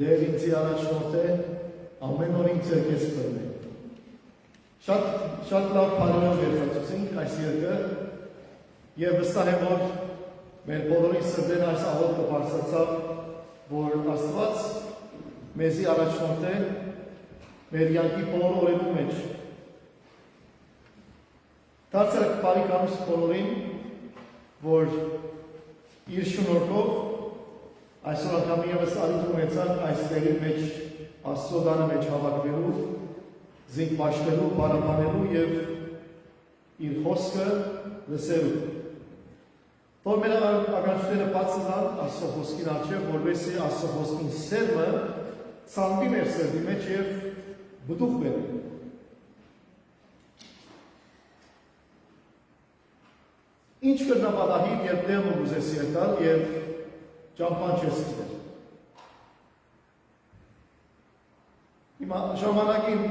Դեր ինձի առաջնորդ է, ամեն օր ինձ երկես բրն է։ Շատ լավ պարելով երկացուցինք այս երկը և վստահ եմ, որ մեր բոլորի սրտեն այս աղոթքը բարձրացավ, որ Աստված մեզի առաջնորդ է մեր յանքի բոլոր օրերու մեջ։ Դարձյալ բարիք անուս բոլորին, որ իր շնորհքով այսօր անգամ ևս արիթ ունեցան այս տեղի մեջ Աստծո տանը մեջ հավաքվելու, զինք պաշտելու, պարապանելու և իր խոսքը լսելու։ Որ մեր ականջները բաց տան Աստծո խոսքին առջև, որպեսզի Աստծո խոսքին սերմը ցանվի մեր սրտի մեջ և բդուղ բերի։ Ինչ կրնապատահի, երբ տեղը ուզես եկալ և ճամփան չես գիտեր։ Հիմա ժամանակին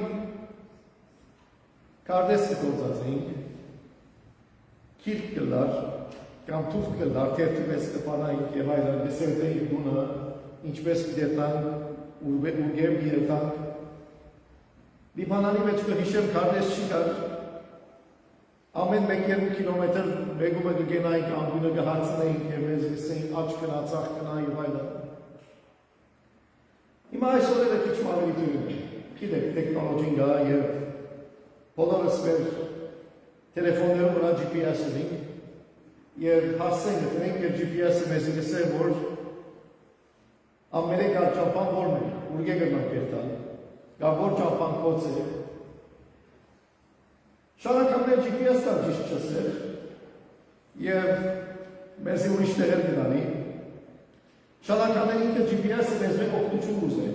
կարդես կգործած էինք, քիրք կլար, կամ թուղթ կլար, թերթի մեզ կպանայինք և այլն, լսերտեինք դունը, ինչպես կդետանք, ուգեմ երտանք։ Լիբանանի մեջ կհիշեմ կարդես չի կար, ամեն մեկ 2 կիլոմետր մեգումը կգենայինք, անգույնը կհարցնեինք և մեզ լսեին աչ կնա, ծախ կնա և այլն։ Հիմա այս օրերը քիչ ավելի դույն է, գիտեք, տեխնոլոգին գա և բոլորս մեր տելեֆոններում վրա GPS ունենք և հասցենք գտնենք և GPS-ը մեզ գսե, որ ամերիկ ար ճամփան որն է, ուր գնանք երտալ, գա որ ճամփան կոց է։ Շարականներ GPS կար ճիշտ չսեր և մեզի ուրիշ տեղեր գնանի։ Շարականներ ինքը GPS-ը մեզ մեկ օգնություն ուզ է,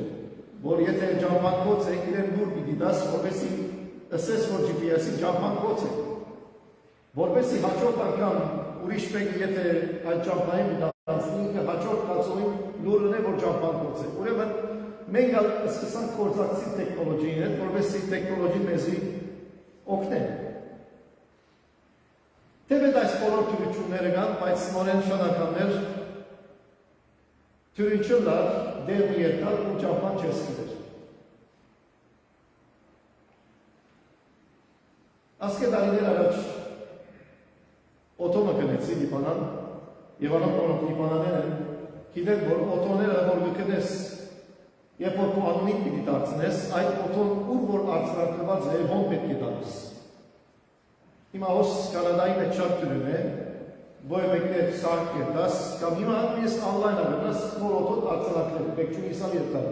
որ եթե ճամփան կոց է, իրեն դուր պիտի դաս, որպեսի ըսես, որ GPS-ի ճամփան կոց է, որպեսի հաջորդ անգամ ուրիշ մեկ եթե այդ ճամփային միտանցնի, ինքը հաջորդ կացողին լուրն է, որ ճամփան կոց է։ Ուրեմն մենք սկսանք գործակցի տեխնոլոգիին հետ, որպեսի տեխնոլոգին մեզի օգնեն։ Թեպետ այս բոլոր թյուրությունները կան, բայց նորեն շնորհականներ թյուրիչը լար դեղի երկար ու ճամփան չես գիտեր։ Ասկե տարիներ առաջ օտոմը կնեցի Լիբանան և անոնք Լիբանաներ են, գիտեք, որ օտոները որ կկնես, երբ որ քո անունին պիտի դարձնես, այդ օտոն ուր որ արձանագրված է, ոնց պետք է դարձ։ Հիմա ոս Կանադայի մեջ շատ դրում է, որ մեկներ սարք կետաս, կամ հիմա ես անլայն աղենաս, որ օտոն արձանագրել, մեկ չունի իսալ երտար։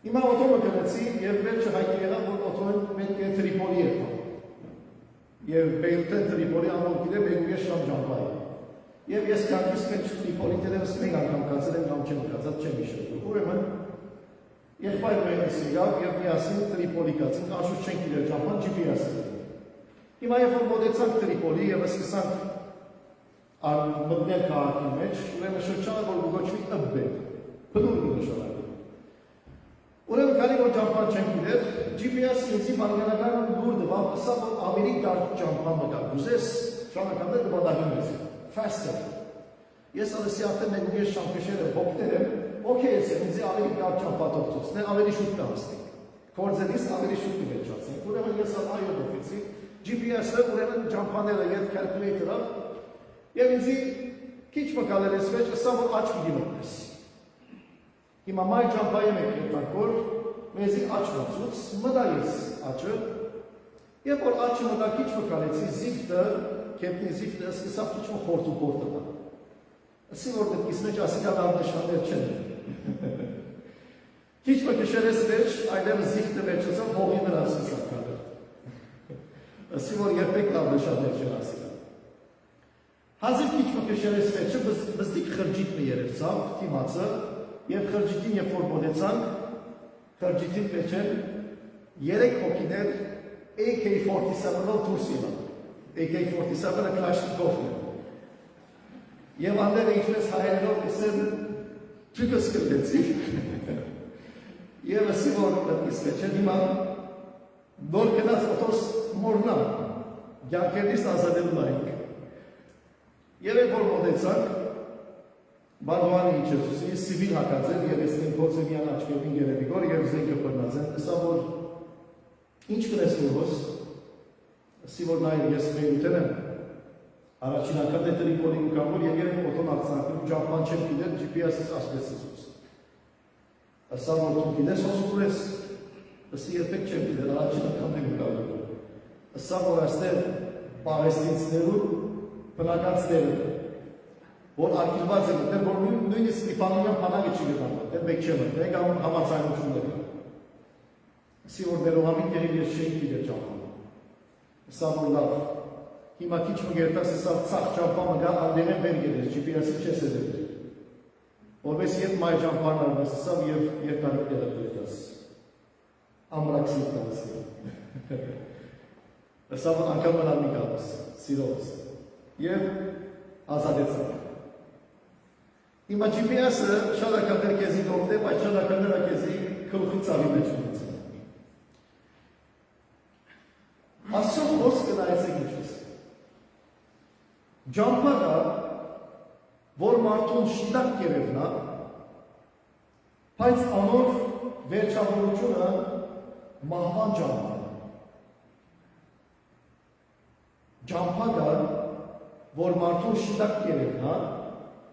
Հիմա օտոմը կնեցի և վերջը հայտնի եղավ, որ օտոն պետք է Տրիպոլի երտար։ Եվ բեյլտեն Տրիպոլի ամոն գիտեմ, մեկ շամ ճամփայի։ Եվ ես կանգիս մեջ Տրիպոլի տերևս մեկ անգամ կացել եմ, կամ չեմ կացած, չեմ իշել։ Ուրեմն, եղբայրը ես եկավ և միասին Տրիպոլի կացին, անշուշտ չենք իրեր ճամփան GPS-ը։ Հիմա երբ որ մոտեցանք Տրիպոլի և սկսանք մտնել քաղաքի մեջ, ուրեմն շրջանը որ գոչվի ըբբեկ, բնուր նշանակի։ Ուրեմն քանի որ ճամփան չենք իրեր, GPS-ը ինձի բանականական լուր դվավ, ասա որ ավելի կարճ ճամփան մտա, ուզես շանականներ կբադահին ես, faster։ Ես ալսի արդեն մեկ ու ես շամ կշել եմ, հոգներ եմ, օքեյ ես եմ, ինձի ավելի կարճ ճամփատով ծոցներ, ավելի շուտ կհասնենք։ Կորձելիս ավելի շուտ կվերջացենք, ուրեմն ես այո դոպեցի, GPS-ը ուրեմն ճամփաները ետ կալկուլեյտորով և ինձի քիչ մկալել ես մեջ, ըսա որ աչ պիտի մտնես։ Հիմա մայր ճամփայի մեկ երտանք որ մեզի աչ մծուց, մտա ես աչը, երբ որ աչը մտա քիչ մկալեցի, զիգտը, կեպնի զիգտը սկսավ քիչ խորտ ու խորտ տա։ Ասի որ դեպքիս մեջ ասիկա դարնշաններ չեն։ Քիչ մկշել ես մեջ, այդև զիգտը մեջ ըսավ հողի վրա սկսավ կալել։ Ասի որ երբեք լավ նշաններ չեն ասիլա։ Հազիվ քիչ մկշել ես մեջը, բզդիկ խրջիտ մի երևցավ, թիմացը, և խրջիտին երբ որ մոտեցանք, խրջիտին մեջ են 3 հոգիներ AK-47-ով դուրս ելան։ AK-47-ը Կլաշնիկովն է։ Եվ անդերը ինչպես հայերենով կսեն թույկը սկրտեցի։ Եվ ասի որ դեպքիս մեջ են հիմա նոր գնաց օտոս մորնա, գյանքերնից ազատելու նայինք։ Եվ որ մոտեցանք, Բարդուանի իջեցուսի սիվիլ հակաձև եւ էստին փոցեվյան աչքերին գերեվիգոր եւ զենքը բռնած են, սա որ ինչ կնես նույնոս, սի որ նայր ես մերութեն եմ, առաջին ակատ է Տրիպոլի ուկավոր եւ երեք օտոն արձակում ճամպան չեմ գիտեր GPS-ից ասպեսից։ Սա որ դու գիտես ոսկուր ես, ըսի երբեք չեմ գիտեր, առաջին ակատ է ուկավոր։ Սա որ այստեղ պաղեստինցներու բնականցները որ արգելված է մտել, որ նույնիսկ Ստիպանովյան բանակը չի գտանվել, դեռ մեկ չեմ մտել, կամ համաձայնություններ կան։ Սի որ ներողամիտ եղել ես չէի գիտեր ճամփան։ Սա որ լավ։ Հիմա քիչ մը գերտաս սա ցախ ճամփանը գա անդերեն վեր գերես, GPS-ը չես էդել։ Որպես երբ մայ ճամփան արվես, սա եւ երկարի դերը գերտաս։ Ամրաքսի տաս։ Սա որ անգամ մնալ մի կապս, սիրոս։ Եվ ազատեցան։ Հիմա GPS-ը շատ ակատեր կեզի դողտ է, բայց շատ ակատեր ակեզի կլխի ծավի մեջ ունեցել։ Ասում ոս կնայեցեք ինչպես։ Ճամփակը, որ մարդուն շիտակ կերևնա, բայց անոր վերջավորությունը մահվան ճամփակ է։ Ճամփակը, որ մարդուն շիտակ կերևնա,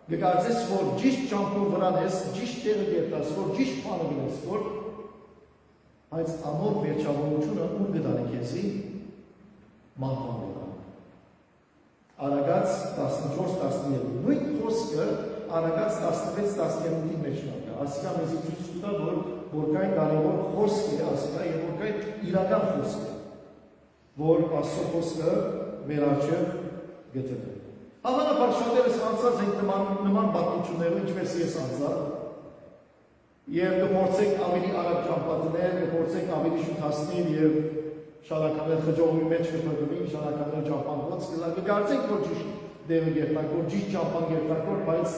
գկարծես, որ ճիշտ ճամփու վրան ես, ճիշտ տեղը գերտաս, որ ճիշտ բանը գնես, որ այս անոր վերջավորությունը ու գտանի քեզի մահվան գտան։ Արագած 14-12 նույն խոսքը արագած 16-12-ի մեջ նամկա։ Ասիկա մեզի ցույց կտա, որ կային կարևոր խոսք է ասիկա եւ որ կային իրական խոսք է, որ Աստծո խոսքը մեր առջև գտնվում է։ Հավանաբար շատերս անցած ենք նման պատմություններով, ինչպես ես անցա, եւ կփորձենք ավելի արագ ճամփատներ, կփորձենք ավելի շուտ հասնել եւ շարականներ խջողի մեջ կփրկվին, շարականներ ճամփանված կգործենք, որ ճիշտ դեպը գերտանք, որ ճիշտ ճամփան գերտանք, բայց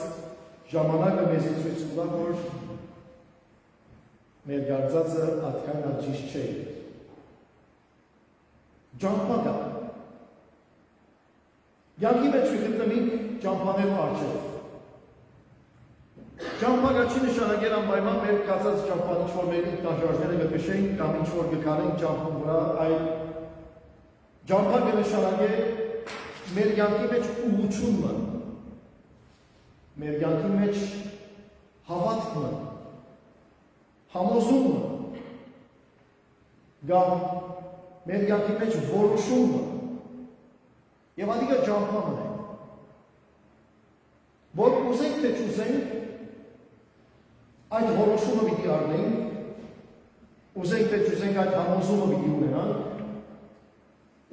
ժամանակը մեզ ցույց կտա, որ մեր գարձածը այդքան ճիշտ չէ։ Ճամփակը Յանքի մեջ գտնվենք ճամփաներու առջև։ Ճամփակը չի նշանակել անպայման մեր կացած ճամփան ինչ-որ մեր տաշարժները կկշենք կամ ինչ-որ կքարենք ճամփու վրա, այլ ճամփակը նշանակել մեր յանքի մեջ ուղղությունը, մեր յանքի մեջ հավատքը, համոզումը, կամ մեր յանքի մեջ որոշումը, եւ ադիգա ճամփան է։ Որ ուզենք թե չուզենք, այդ որոշումը պիտի առնենք, ուզենք թե չուզենք այդ համոզումը պիտի ունենանք,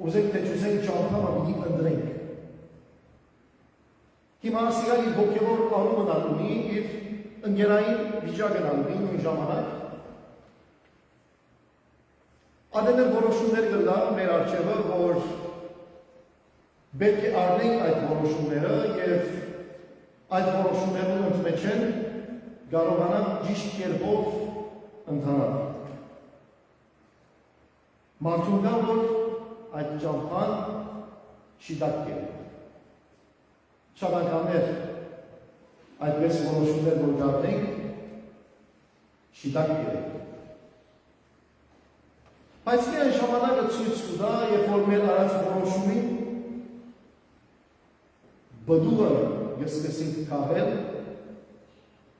ուզենք թե չուզենք ճամփանը պիտի ընտրենք։ Հիմա ասիկա իր հոգևոր արումն ալունի, իր ընկերային վիճակն ալունի նույն ժամանակ, ադեներ որոշումներ կլա մեր առջևը, որ պետք է առնենք այդ որոշումները եւ այդ որոշումներն ընդմեջեն կարողանան ճիշտ կերպով ընթանալ։ Մարդուն կա, որ այդ ճամփան շիտակ կերպ։ Շատ անգամներ այդպես որոշումներ որ կառնենք շիտակ կերպ։ Բայց միայն ժամանակը ցույց կտա, երբ որ մեր արած որոշումին բդուղը գսկսենք կահել,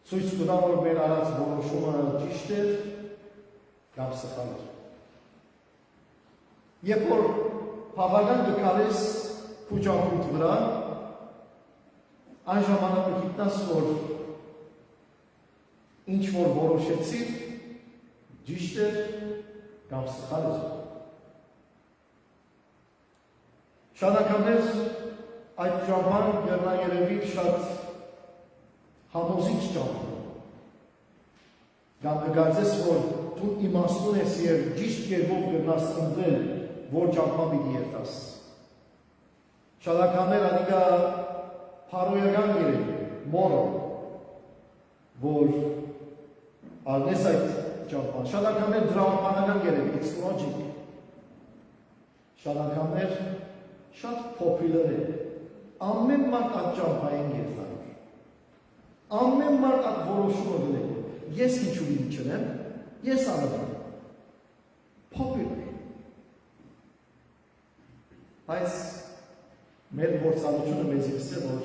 ցույց կտա, որ մեր արած որոշումը ճիշտ էր կամ սխալ էր։ Երբ որ հավանական գկալես քու ճամփուդ վրա, այն ժամանակ գտնաս, որ ինչ որ որոշեցիր ճիշտ էր կամ սխալ էր։ Շատ անգամներ այդ ճամփան գտնա երևի շատ համոզիչ ճամփա։ Կամ կգործես, որ դու իմաստուն ես եւ ճիշտ կերպով գտնաս ընտրել, որ ճամփա պիտի երթաս։ Շատ անգամներ ադիգա փարոյական երևի, մորը, որ արնես այդ ճամփան։ Շատ անգամներ դրամապանական երևի, it's logic։ Շատ անգամներ շատ popular է։ Ամեն մարդ այդ ճամփային գերտանուր։ Ամեն մարդ այդ որոշումը գնել։ Ես ինչու չնեմ, ես անում եմ։ Popular։ Այս մեր գործառույթը մեզ է որ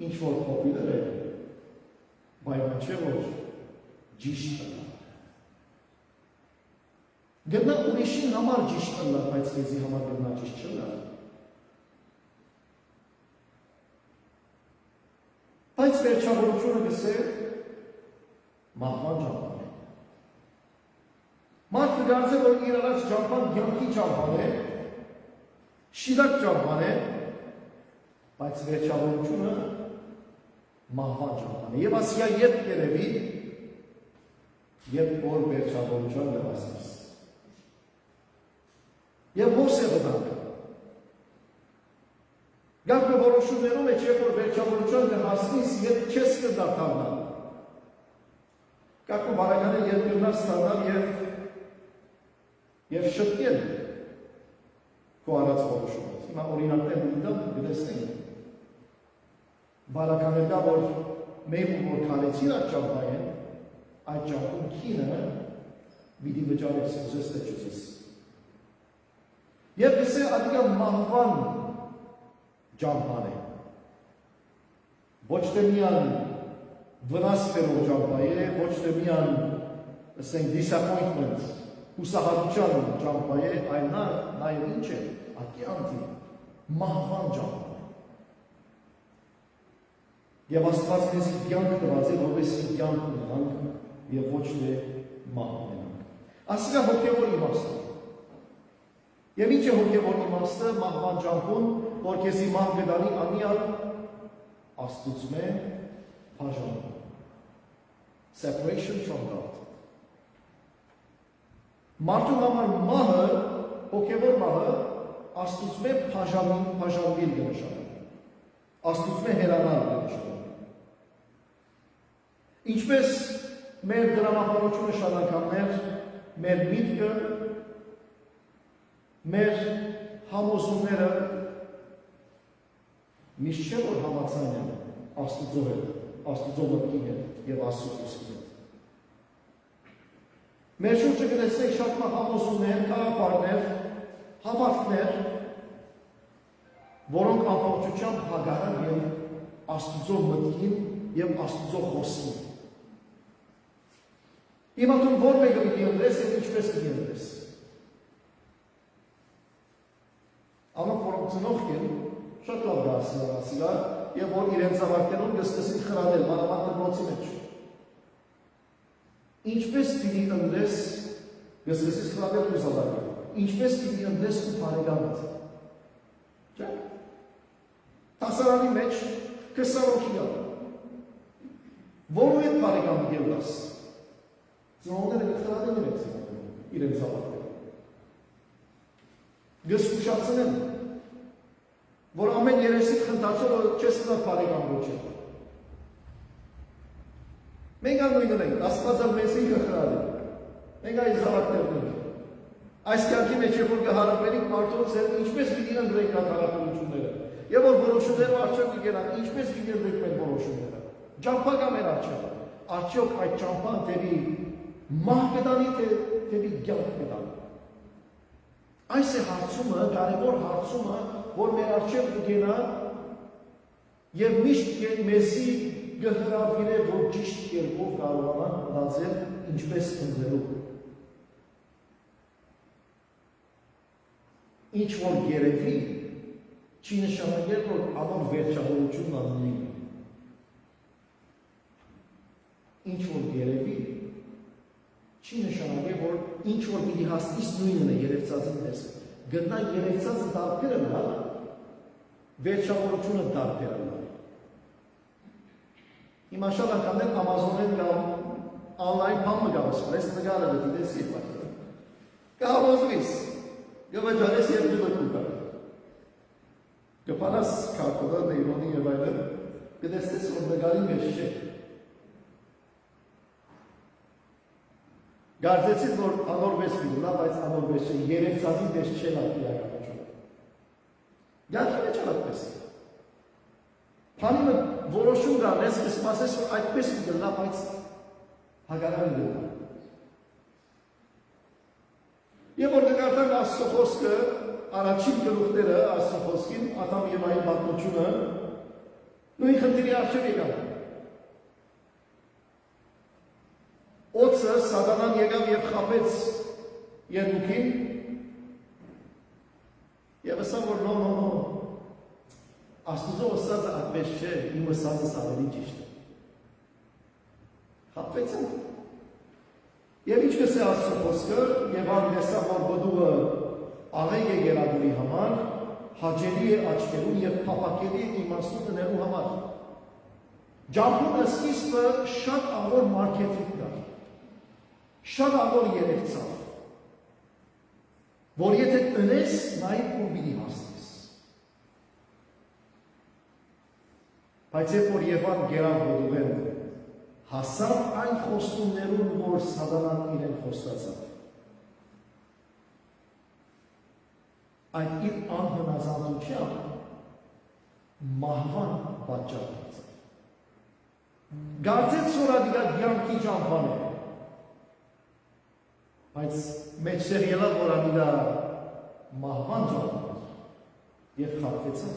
ինչ որ popular է, բայց չէ որ ճիշտ է։ Գտնա ուրիշին համար ճիշտ է, բայց մեզի համար գտնա ճիշտ չէ։ Բայց վերջավորությունը գսե մահվան ճամփան է։ Մարդը գարցե որ իր առաջ ճամփան կյանքի ճամփան է, շիրակ ճամփան է, բայց վերջավորությունը մահվան ճամփան է։ Եվ ասիա երբ երևի, երբ որ վերջավորության լավասնես։ Եվ ո՞ս է վտանգը։ Գարկը որոշումներում է չէ, որ վերջավորության կհասնիս, երբ չես կդարդարնալ։ Գարկը բարականը երբ կնար ստանալ և շտկել քո արած որոշումը։ Հիմա օրինակներ ունիդամ գտեսնենք։ Բարականներ կա, որ մենք որ քարեցին այդ ճամփային, այդ ճամփում քինը պիտի վճարես, ուզես թե չուզես։ Եվ գսե ադիգա մահվան ճամփան է։ Ոչ թե միան վնաս բերող ճամփա է, ոչ թե միան, ասենք, disappointment, հուսահատության ճամփա է, այլ նաև ինչ է, ակյանքի, մահվան ճամփան է։ Եվ Աստված մեզ կյանք տված է, որովհետև կյանք ունենանք եւ ոչ թե մահ ունենանք։ Ասիկա հոգևոր իմաստը։ Եվ ինչ է հոգևոր իմաստը մահվան ճամփում, որքեսի մահ գտանի անիալ Աստծո բաժանում։ Separation from God։ Մարդու համար մահը, հոգևոր մահը Աստծո բաժանվել գնշանը։ Աստծո հերանալ գնշանը։ Ինչպես մեր դրամապանությունը շարականներ, մեր միտքը, մեր համոզումները միշտ չէ որ համաձայն են Աստծո հետ, Աստծո մտքի հետ եւ Աստծո խոսքի հետ։ Մեր շուրջը գտեսնենք շատ համոզումներ, կաղապարներ, հավատքներ, որոնք ամբողջությամբ հակառակ են Աստծո մտքին եւ Աստծո խոսքին։ Հիմա դու որ մեկը պիտի ընտրես եւ ինչպես պիտի ընտրես։ Անոնք որոնք ծնող են, շատ լավ դասիլա, եւ որ իրենց ավարտներում կսկսեն խրատել մանավանդ դպրոցի մեջ։ Ինչպես պիտի ընտրես, կսկսես խրատել ուսանողը։ Ինչպես պիտի ընտրես ու բարեկամդ։ Չէ՞։ Տասարանի մեջ 20 հոգի կա։ Որու հետ բարեկամ գերդաս։ Ծնողները կխրատել իրենց ավարտները։ Գսուշացնեն, որ ամեն երեսիք խնդացողը չես կնա բարեկամ ոչել։ Մենք նույնն ենք, Աստվածը մեզ ինքը խրատել։ Մենք այս ավարտներն ենք։ Այս կյանքի մեջ որ կհարաբերենք մարդոց հետ, ինչպես պիտի ընտրենք այդ հարաբերությունները։ Եվ որ որոշումները արդյոք կգենան, ինչպես պիտի ընտրենք մեր որոշումները։ Ճամփա կա մեր արդյոք։ Արդյոք այդ ճամփան դեպի մահ կդանի, թե դեպի կյանք կդանի։ Այս է հարցումը, կարևոր հարցումը, որ մեր արդյոք կգենա եւ միշտ մեզի գհրավիրե, որ ճիշտ կերպով կարողանան մտածել ինչպես ընտրելու։ Ինչ որ երևի, չի նշանակել, որ ամեն վերջավորությունն անունի։ Ինչ որ երևի, չի նշանակել, որ ինչ որ պիտի հասնիս նույնն է երևծածին պես։ Գտնա երևծածը դարբերը նալ, վերջավորությունը դարբերը նալ։ Հիմա շատ անգամներ Ամազոնեն կամ անլայն փամը գավսում, ես նգարը դիտես եվ այդը։ Կհամոզվիս, գվեջարես և դուլը կուկար։ Կպանաս կարկոդա, նեյրոնի և այլը, կդեսնես, որ նգարի մեջ չէ։ Գարձեցիք, որ անորվես պիտուլա, բայց անորվես չէ, երևծածի դես չէ լավ իրականությունը։ Գարքի մեջ ալատպես է։ Պանիմը որոշում գանես, կսպասես, որ այդպես կգլնա, բայց հագարան գլնա։ Եվ որ կգարտան Աստծո խոսքը, առաջին գլուխները Աստծո խոսքին, Ադամ և Եվայի պատմությունը, նույն խնդիրի առջև եկան։ Օձը Սատանան եկավ և խաբեց երկուքին և ասավ, որ նո, Աստուծո ասածը այդպես չէ, իմ ասածս ավելի ճիշտ է։ Խաբվեցան։ Եվ ինչպես է Աստծո խոսքը, Եվան տեսավ, որ բդուղը աղեկ է գերադուրի համար, հաճելի է աչքերուն և փափակելի է իմաստուն դնելու համար։ Ջամփունը սկիզբը շատ աղոր մարքեթինգ կար, շատ աղոր երևցավ, որ եթե տնես, նայıb ու պիտի հասնես։ Բայց երբ որ Եվան գերավ բդուղեն, հասավ այն խոստումներուն, որ Սատանան իրեն խոստացավ։ Այդ իր անհնազանդությամբ մահվան պատճառ դարձավ։ Գարձեց որ ադիգա կյանքի ճամփան է, բայց մեջտեղ ելավ որ ադիգա մահվան ճամփան էր և խաբվեցավ։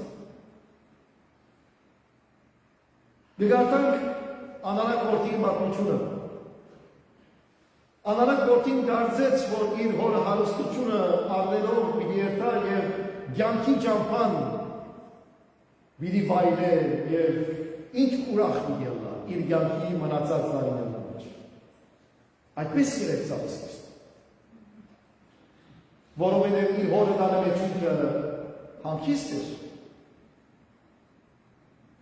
Կգարտանք Անարակ որդիի պատմությունը։ Անարակ որդին դարձեց, որ իր հորը հարստությունը առնելով պիտի երթա և կյանքի ճամփան պիտի վայելե և ինչ ուրախ պիտի ելնա իր կյանքի մնացած տարիների մեջ։ Այդպես երևցավ սկիզբը։ Որովհետև իր հորը տանամեջունքը հանգիստ էր։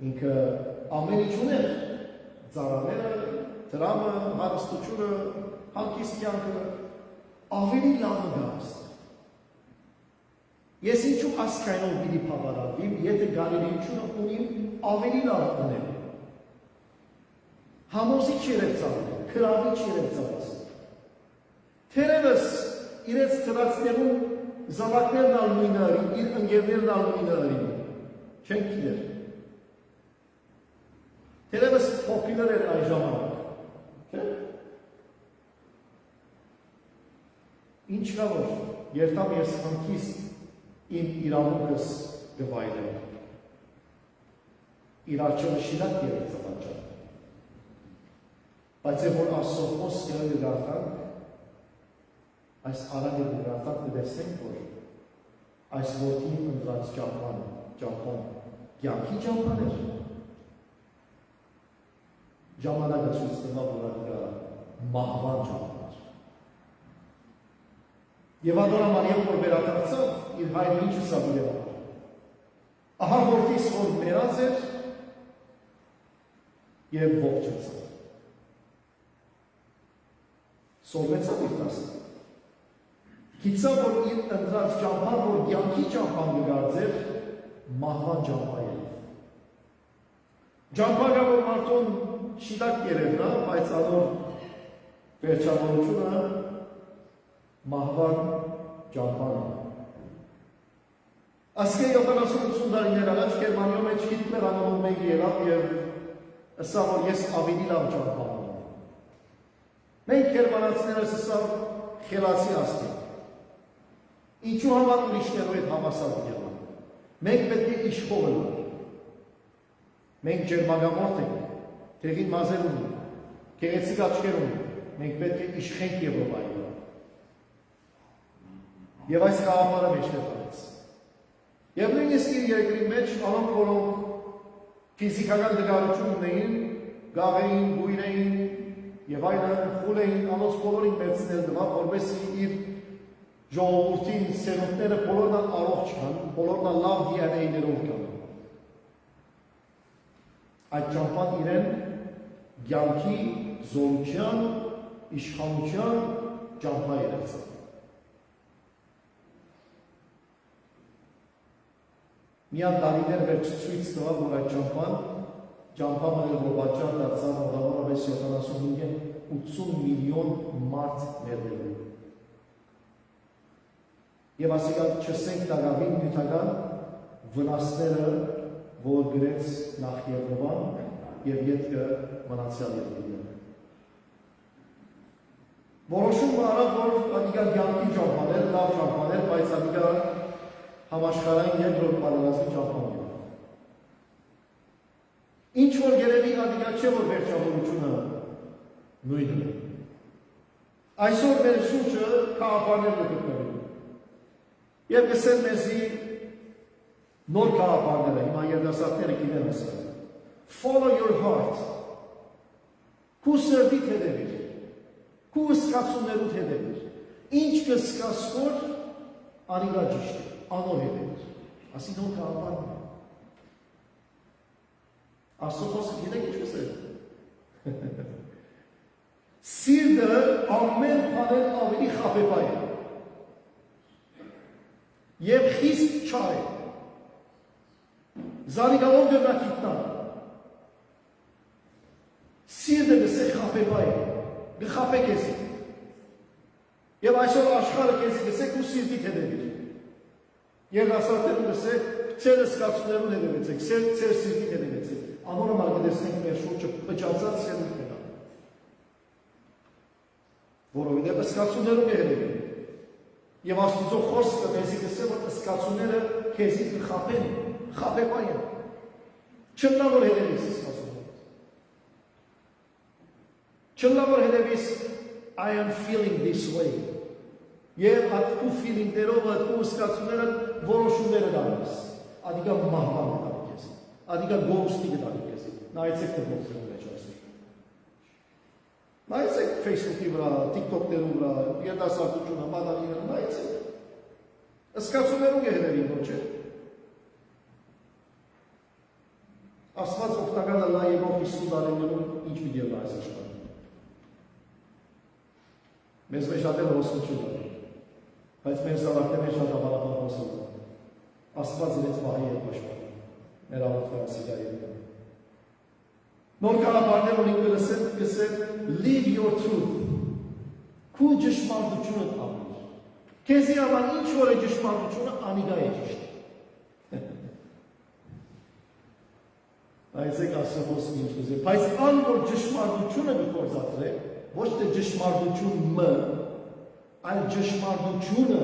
Ինքը ամեն ինչ ուներ, ծառաները, դրամը, հարստությունը, հանգիստ կյանքը, ավելի լավը գարստ։ Ես ինչու ասկայնով պիտի փավարավիմ, եթե գալերիությունը ունիմ ավելի լավ ունել։ Համոզիչ երևցավ, քրավիչ երևցավ։ Թերևս իրենց թրացներում զավակներն ալ նույնը արին, իր ընկերներն ալ նույնը արին, չեն կիրեր։ Թերևս փոքրիներ էր այն ժամանակ, չէ՞։ Ինչ կա որ երթամ ես հանգիստ իմ իրավունքս գվայելեմ։ Իր արջևը շիրակ երևց պատճառ։ Բայց որ Աստծո խոսքը գարտանք, այս արագը գարտանք կտեսնենք, որ այս որդին ընտրած ճամփան կյանքի ճամփան էր։ Ժամանակը ցույց տվավ, որ դա մահվան ճամփան էր։ Եվ Ադորաման երբ որ վերադարձավ, իր հայրը ինչ ասավ իր համար։ Ահա որդիս որ մեռած էր և ողջացավ։ Սորվեցավ իր տասը։ Գիտցավ, որ իր ընտրած ճամփան, որ կյանքի ճամփան կգարձեր, մահվան ճամփա ելավ։ Ճամփա որ մարդուն շիտակ երևնա, բայց անոր վերջավորությունը մահվան ճամփան է։ Ասկե 70-80 տարիներ առաջ Գերմանիայում մեջ Հիտլեր անունով մեկ ելավ և ասավ, որ ես ավելի լավ ճամփա ունեմ։ Մենք գերմանացիներս ասավ խելացի ասկե։ Ինչու համար ուրիշներու հետ հավասար եղան։ Մենք պետք է իշխող ենք։ Մենք ջերմագամորթ ենք, տեղին մազեր ունենք, գեղեցիկ աչքեր ունենք, մենք պետք է իշխենք Եվրոպայի վրա։ Եվ այս գաղափարը մեջտեղ արեց։ Եվ նույնիսկ իր երկրի մեջ անոնք, որոնք ֆիզիկական դգարություն ունեին, գաղ էին, գույր էին և այլն խուլ էին, անոնց բոլորին վերցնել տվավ, որպեսզի իր ժողովրդին սերունդները բոլորն առողջ կան, բոլորն լավ DNA-ներով կան։ Այդ ճամփան իրեն կյանքի զորության, իշխանության ճամփա երևցավ։ Միան Դավիթեր վերջ ցույց տվավ, որ այդ ճամփան որ պատճառ դարձավ մոտավորապես 75-80 միլիոն մարդ մեռնելու։ Եվ ասիկա չսենք տագավին նյութական վնասները, որ գրեց նախ Եվրոպան եւ յետքը մնացյալ երկրները։ Որոշում արավ, որ ադիգա կյանքի ճամփաներ, լավ ճամփաներ, բայց ադիգա համաշխարհային երկրորդ պատերազմի ճամփան է։ Ինչ որ երևի ադիգա չէ, որ վերջավորությունը նույնն է։ Այսօր մեր շուրջը քաղաքներ գտնվում։ Եվ գսել մեզի նոր քաղաքները, հիմա երիտասարդները գիտեն ասել։ Follow your heart. Քու սրտիդ հետևիր։ Քու զգացումներուդ հետևիր։ Ինչ կզգաս որ անիգա ճիշտ է, անոր հետևիր։ Ասի նոր քաղաքն է։ Աստծո գիտեք ինչպես է։ Սիրտը ամեն բանեն ավելի խաբեբայ է։ Եվ խիստ չար է։ Զանիգալով գնակիտնան։ Սիրտը գսե խաբեբայ է։ Գխապե կեզի։ Եվ այսօր աշխարհը կեզի գսեք ու սիրտիդ հետևիր։ Երիտասարդներու գսե ծեր զգացումներուն հետևեցեք, ծեր սիրտիդ հետևեցեք։ Անորը մարգարեսնենք մեր շուրջը պճացած սերունդ մենա։ Որովհետև զգացումներում է հետևի։ Եվ Աստծո խոսքը մեզի գսե, որ զգացումները քեզի կխաբեն, խաբեբայ են։ Չնա որ հետևիս զգացումները։ Չնա որ հետևիս I am feeling this way։ Եվ ատկու feeling-ներով, ատկու զգացումները որոշումները դարես։ Ադիգա մահվան է դարի քեզի։ Ադիգա գոստի դարի քեզի։ Նայեցեք դեպքերում մեջ այսօր։ Նայեցեք Facebook-ի վրա, TikTok-ներում վրա, երիտասարդությունը, մադանիները, նայեցեք։ Զգացումներում է հետևի, ոչ է։ Աստված օգտականը լայելով 50 տարիներում ինչ պիտի ելա այս աշխարհում։ Մեզ մեջ շատ էլ հոսություն է, բայց մեր զավակները շատ հավանաբար հոսում են։ Աստված իրենց վահի է պաշտպանում, մեր աղոթքարասիրյա երկրում։ Նոր կառավարներ ունենք գսել live your truth։ Քու ճշմարտությունդ ապրիր։ Քեզի համար ինչ որ է ճշմարտությունը անիգա է ճիշտ։ Այսեք ասողոսն ինչ կզե, բայց ան որ ճշմարտությունը գործադրե, ոչ թե ճշմարտությունը, այլ ճշմարտությունը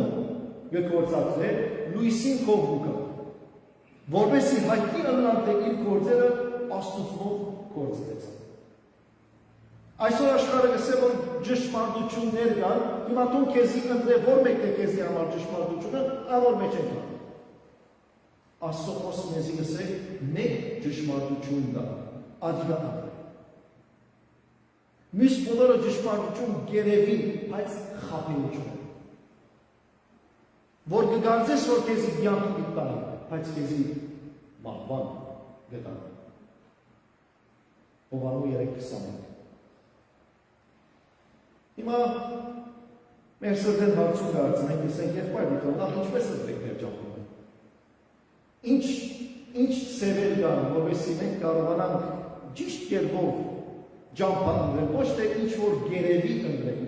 գործադրե լույսին կողմուկը, որպեսի հայտնի ընլան թե իր գործերը աստուծմով գործեց։ Այսօր աշխարհը գսե, որ ճշմարտություններ կան, հիմա տուն քեզի ընտրե, որ մեկն է քեզի համար ճշմարտությունը, ավոր մեջ են կան։ Աստծո խոսքը մեզի գսե, մեկ ճշմարտություն կա, ադիգա ապրե։ Մյուս բոլորը ճշմարտություն գերևի, բայց խաբեություն է։ Որ կգարձես, որ քեզի կյանքի գտանի, բայց քեզի մահվան գտանի։ Հովանու 3:21։ Հիմա մեր սրտեն հարցում դարձնենք, ասենք եղբայր դիտում, նախ ինչպես ընտրեք մեր ճամփում։ Ինչ սերեր կան, որովհետեւ մենք կարողանանք ճիշտ կերպով ճամփա ընտրել, ոչ թե ինչ որ գերևի ընտրել,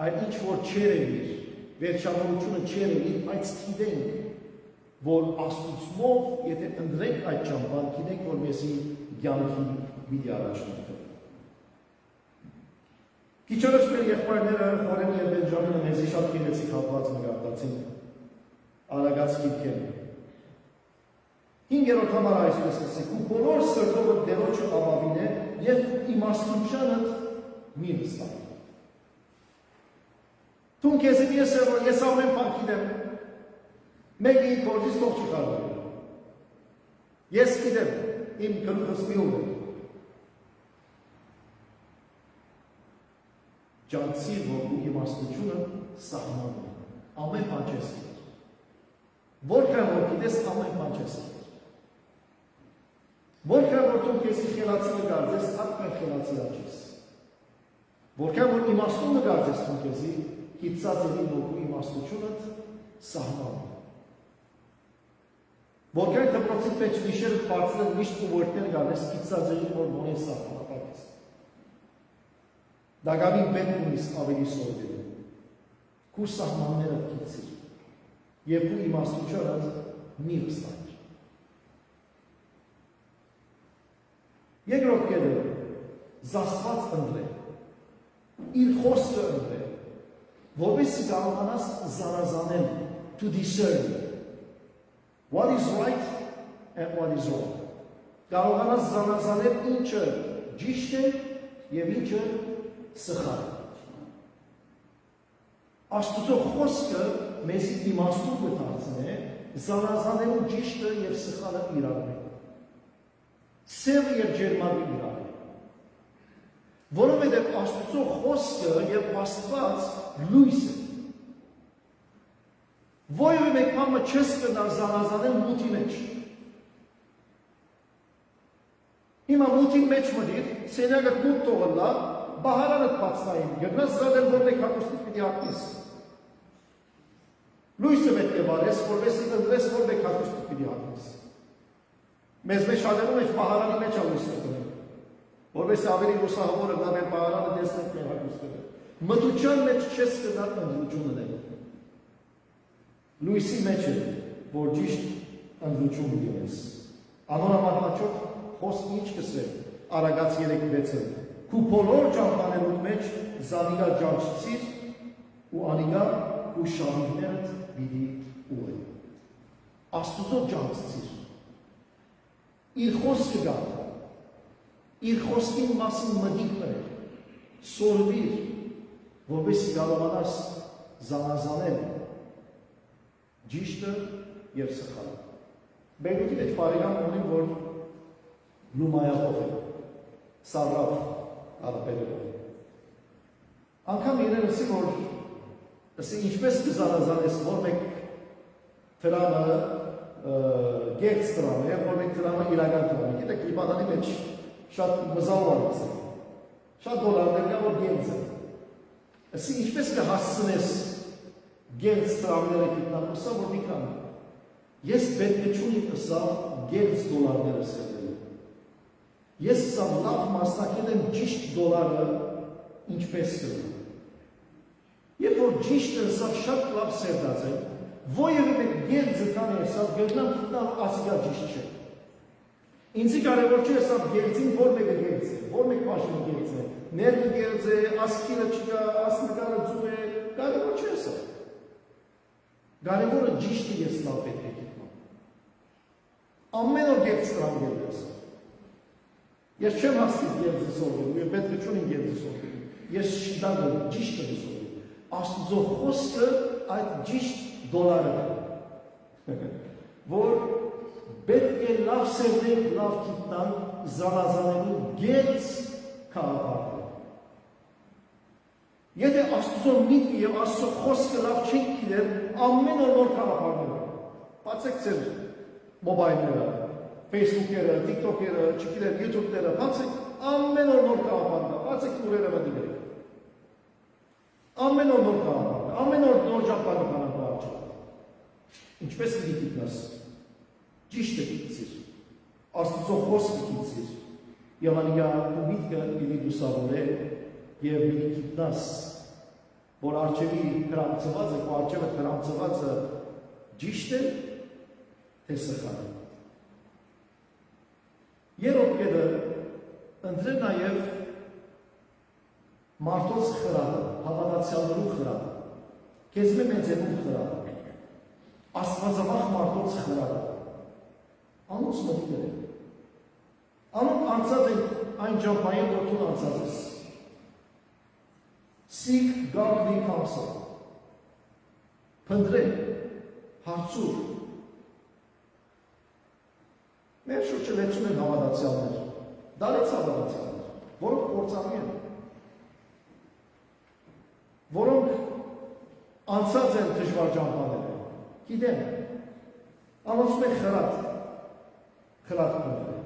այլ ինչ որ չերևի, վերջավորությունը չերևի, բայց գիտենք, որ աստուծմով, եթե ընտրենք այդ ճամփան, գիտենք, որ մեզի կյանքի մի առաջնորդը։ Քիչ առաջ մեր եղբայրները Խորեն եւ Բենջամինը մեզի շատ գեղեցիկ հատված նկատեցին Արագած գիրքերը։ 5-րդ համար այսպես ասեք, ու բոլոր սրտովը Տերոջը ապավին է եւ իմաստությունդ մի վստահ։ Տուն քեզ ես որ ես ամեն բան գիտեմ։ Մեկի գործից թող չխառնի։ Ես գիտեմ, իմ գլուխս մի ուր է։ Ջանցի որ ու իմաստությունը սահման է։ Ամեն բան չես գիտես։ Որքան որ գիտես, ամեն բան չես գիտես։ Որքան որ դու քեզի խելացի նկարես, ակմեն խելացի աճես։ Որքան որ իմաստուն նկարես դու քեզի, գիտած է դու իմաստությունը սահման։ Որքան դպրոցի մեջ միշերը բարձր միշտ ուղերձներ գալիս, գիտած է որ մոնեն սահմանապակես։ Դագավին պետք ունիս ավելի սովորել։ Քու սահմանները գիտիր։ Եվ քու իմաստությունը մի վստահ։ Երկրորդ կետը զաստված ընտրե, իր խոսքը ընտրե, որպեսզի կարողանաս զանազանել, to discern what is right and what is wrong. Կարողանաս զանազանել ինչը ճիշտ է եւ ինչը սխալ է։ Աստծո խոսքը մեզ իմաստուն կդարձնի զանազանելու ճիշտը եւ սխալը իրար մեջ։ Սև եւ ջերմագին իրար։ Որովհետեւ Աստծո խոսքը եւ Աստված լույս է։ Որևէ մեկ բանը չես կնար զանազանել մութի մեջ։ Հիմա մութի մեջ մտիր, սենյակը մութ թողնա, բահարանը բացնային, գտնաս զադել որ մեկ հակոստիկ պիտի հակնես։ Լույսը պետք է վարես, որպեսզի ընտրես որ մեկ հակոստիկ պիտի հակնես։ Մեզ մեջ շատերում մեջ բահարանի մեջ է լույսը դնում, որպեսզի ավելի լուսահավոր գա մեր բահարանը տեսնենք մեր հակոստիկը։ Մթության մեջ չես կնար ընդրություն ունել։ Լույսի մեջ է, որ ճիշտ ընդրություն ունես։ Անոնական հաճող խոսք ինչ կսեր, Արագած 3:6-ը։ Քու բոլոր ճամփաներուդ մեջ զանիգա ջանչցիր ու անիգա ու շահիներդ պիտի ուղի։ Աստուծո ջանցցիր։ Իր խոսքը գա։ Իր խոսքին մասին մտիկ բեր։ Սորվիր, որպեսզի կարողանաս զանազանել ճիշտը եւ սխալը։ Բերուտի մեջ բարեկամ ունի, որ լումայախով է, սարավ արապերելով է։ Անգամ իրեն ասի, որ ասի ինչպես կզանազանես, որ մեկ տրամը գերց տրամ է, որ մեկ տրամը իրական տրամ է։ Գիտեք, Լիբանանի մեջ շատ մզավար է, շատ դոլարներ կա, որ գերց է։ Ասի ինչպես կհասցնես գերց տրամները գիտնալու, սա որ մի կան։ Ես պետք է չունի կսա գերց դոլարները սերվելու։ Ես սա լավ մասնակետ եմ ճիշտ դոլարը ինչպես կրում։ Երբ որ ճիշտը սա շատ լավ սերդած է, որևէ մեկ գերձը կան է սա գտնամ գտնալ ասիգա ճիշտ չէ։ Ինձի կարևոր չէ սա գերձին որ մեկը գերձ է, որ մեկ պաշտոնը գերձ է, ներքը գերձ է, ասքիրը չկա, ասնկարը ձու է, կարևոր չէ սա։ Կարևորը ճիշտը ես լավ պետք է գիտնում։ Ամեն օր գերձ տրամ գերձ է։ Ես չեմ հասցի գերձը սովորելու, և պետք է չունին գերձը սովորելու։ Ես շիդանը ճիշտը սովորելու։ Աստուծո խոսքը այդ ճիշտ դոլարը է, որ պետք է լավ սերվենք, լավ գիտնան, զանազանելու գերձ քաղաքը։ Եթե Աստուծո միտքը և Աստծո խոսքը լավ չենք գիտեր, ամեն օր նոր քաղաքները։ Բացեք ձեր մոբայլները, Facebook-երը, TikTok-երը, չգիտեմ, YouTube-ները, բացեք ամեն օր նոր քաղաքները, բացեք ուրերը մտի գրեք։ Ամեն օր նոր քաղաքները, ամեն օր նոր ճամփաներ կան։ Ինչպես պիտի գիտնաս։ Ճիշտը գիտցիր, Աստծո խոսքը գիտցիր, եւ անիկա ու միտքը պիտի դուսավորե եւ պիտի գիտնաս, որ արջևի հրամցվածը, ու արջևը հրամցվածը ճիշտ է, թե սխալ է։ Երրորդ կետը ընտրե նաեւ մարդոց խրատը, հավատացյալներու խրատը, քեզ մեծերու խրատը, աստվածավախ մարդոց խրատը, անոնց մտքեր են։ Անոնք անցած են այն ճամփային, որ դու անցած ես։ Seek godly counsel. Փնտրե, հարցուր։ Մեր շուրջը լեցուն են հավատացյալներ, դարից հավատացյալներ, որոնք կործանի են, որոնք անցած են դժվար ճամփաները, գիտեն, անոնց մեկ խրատ կները։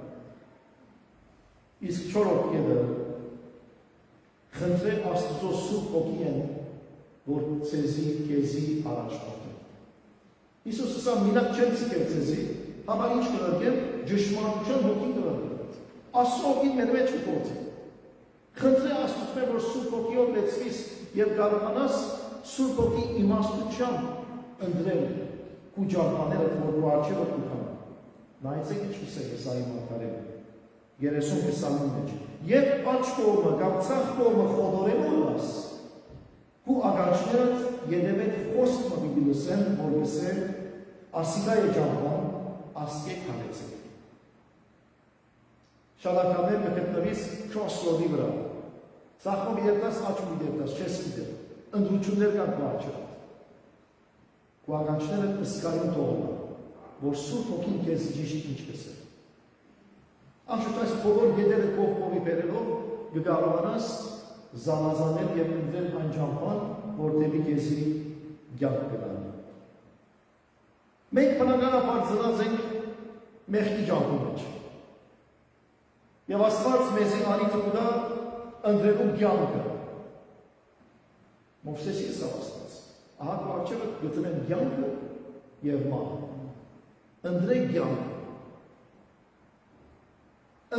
Իսկ չորրորդ կետը խնդրե Աստծո Սուրբ Հոգին, որ քեզի առաջ մղի։ Հիսուսը սա մինակ չեն ցիկել քեզի, հապա ինչ կրարկեմ, ճշմարտության հոգին կրարկեմ։ Աստծո Հոգին մեր մեջ կփոխի։ Խնդրե Աստծո, որ Սուրբ Հոգիով լեցվիս եւ կարողանաս Սուրբ Հոգի իմաստությամբ ընդրել քու ճամփաները, որ դու արջևը կուքան։ Նայեցեք ինչպես է Եսայի մարգարեն։ 30-20-ին մեջ։ Եվ աչ կողմը կամ ցախ կողմը խոդորելու դաս, ու ագանչները յետևետ խոսքը պիտի լսեն, որ գսեն ասիգա եջանվան ասկե քանեցին։ Շալականներ կգտնվիս 4 լոդի վրա։ Ցախը դիտես, աչքը դիտես, չես դիտել։ Ընդրություններ կան քո ու ագանչները ըսկարին թողնա, որ Սուրբ Հոգին քեզ ճիշտ ինչ կսե։ Անշուշտ այս բոլոր գետերը կողմի բերելով կկարողանաս զանազանել եւ ընտրել այն ճամփան, որ դեպի քեզի կյանք կդանի։ Մենք բնականաբար ծնած ենք մեղքի ճամփի մեջ։ Եվ Աստված մեզ արի տուգա ընտրելու կյանքը։ Մովսեսի ասաց. Ահա կարճերը գտնեն կյանքը եւ մահը։ Ընտրեք կյանքը։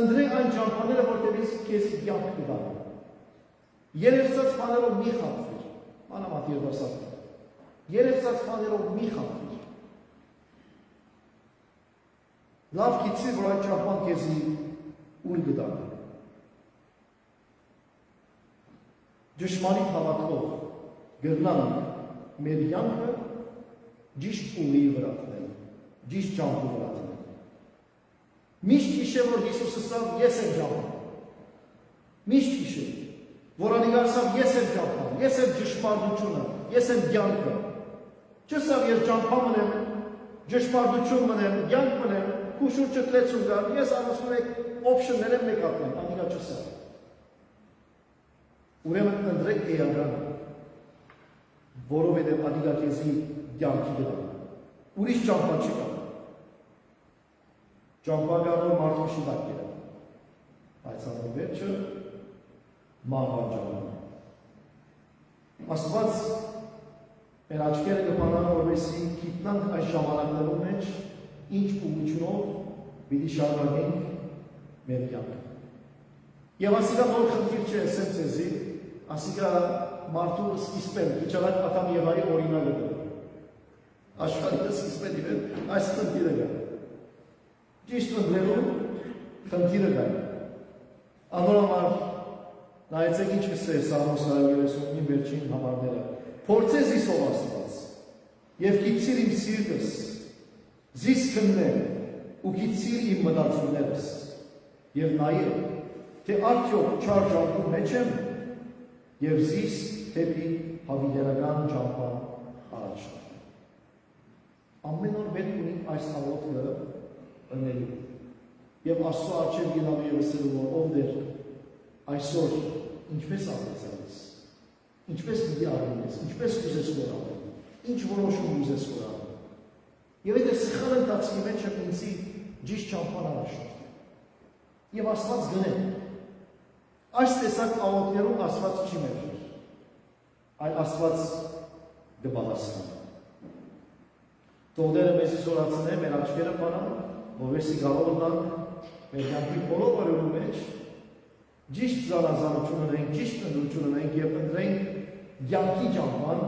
Ընտրեք այն ճամփաները, որտեղից քեզ կյանք կդառնա։ Երևցած բաներով մի խափվիր, մանավանդ երբասարը։ Երևցած բաներով մի խափվիր։ Լավ գիտի, որ այդ ճամփան քեզի ուր կդառնա։ Ճշմարիտ հավատքով գրնան մեր կյանքը ճիշտ ուղի վրա դնել, ճիշտ ճամփի վրա դնել։ Միշտ հիշե, որ Հիսուսը ասավ ես եմ ճամփան։ Միշտ հիշե, որ Ալիգ ասավ ես եմ ճամփան, ես եմ ճշմարտությունը, ես եմ կյանքը։ Չասավ ես ճամփա մնեմ, ճշմարտություն մնեմ, կյանք մնեմ, քու շուրջը լեցուն գար, ես ամուսնում եք օպշններ եմ մեկ ապրեմ, Ալիգ չասավ։ Ուրեմն ընտրեք էականը, որովհետև Ալիգ քեզի կյանքի կդա։ Ուրիշ ճամփա չկա։ Ճամփա գարնոր մարդու շիվակ կերա։ Բայց անոր վերջը մահվան ճամփան։ Աստված մեր աչքերը կփանան, որովհետև գիտնանք այս ժամանակներում մեջ ինչ ուղղությունով պիտի շարունակենք մեր կյանքը։ Եվ ասիկա որ խնդիր չէ, ասեմ ձեզի, ասիկա մարդու սկիզբեն, իջալակ Ադամ Եվայի օրինակը դրը։ Աշխարհի սկիզբեն իրեն այս խնդիրը կա։ Ճիշտ ընտրելու խնդիրը կա։ Անոր համար նայեցեք ինչ կսե Սաղմոս 139 վերջին համարները։ Փորձես Իսով Աստված եւ գիցիր իմ սիրտս, զիս քննեմ ու գիցիր իմ մտածումներս եւ նայել, թե արդյոք չար ճամփու մեջ եմ եւ զիս դեպի հավիտենական ճամփան առաջ։ Ամեն օր պետք ունի այս հավատքը ընելու։ Եվ Աստծո առջև գնալու եւ ասելու, որ ով դեր այսօր ինչպես ապրես, ինչպես պիտի արինես, ինչպես ուզես որ ապրես, ինչ որոշում ուզես որ ապրես։ Եվ այդ սխալ ընթացքի մեջ ինձի ճիշտ ճամփան առաջ։ Եվ Աստված գնե։ Այս տեսակ աղոթներում Աստված չի մերժել, այլ Աստված կպատասխանի։ Թողները մեզի զորացնե, մեր աչքերը բանան, որովհետեւ կարող ունենք մեր կյանքի բոլոր օրերու մեջ ճիշտ զանազանություն ունենք, ճիշտ ընդրություն ունենք եւ ընտրենք կյանքի ճամփան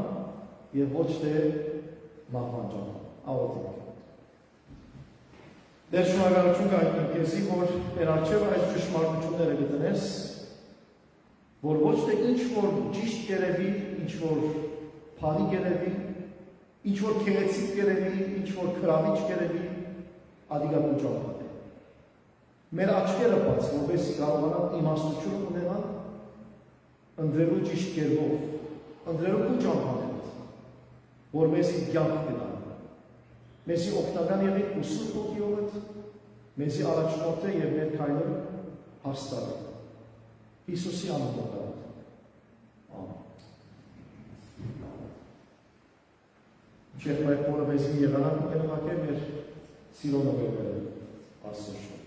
եւ ոչ թե մահվան ճամփան։ Աղոթենք։ Դեր շնորհակալություն կհայտնեմ քեզի, որ մեր առջև այս ճշմարտությունները գտնես, որ ոչ թե ինչ որ ճիշտ կերևի, ինչ որ փալի կերևի, ինչ որ քեղեցիկ կերևի, ինչ որ քրավիչ կերևի, ադիգատու ճամփա։ Մեր աչքերը բաց, որպեսզի կարողանան իմաստություն ունենալ ընտրելու ճիշտ կերպով, ընտրելու ու ճամփաներով, որպեսզի կյանք գնան։ Մեզի օգնական եղի ու Սուրբ Հոգիով, մեզի առաջնորդե եւ մեր քայլը հաստատի։ Հիսուսի անունով։ Ամեն։ Չեք այդ որը մեզի եղանակ ու կնվակե մեր սիրոնով է Աստծո։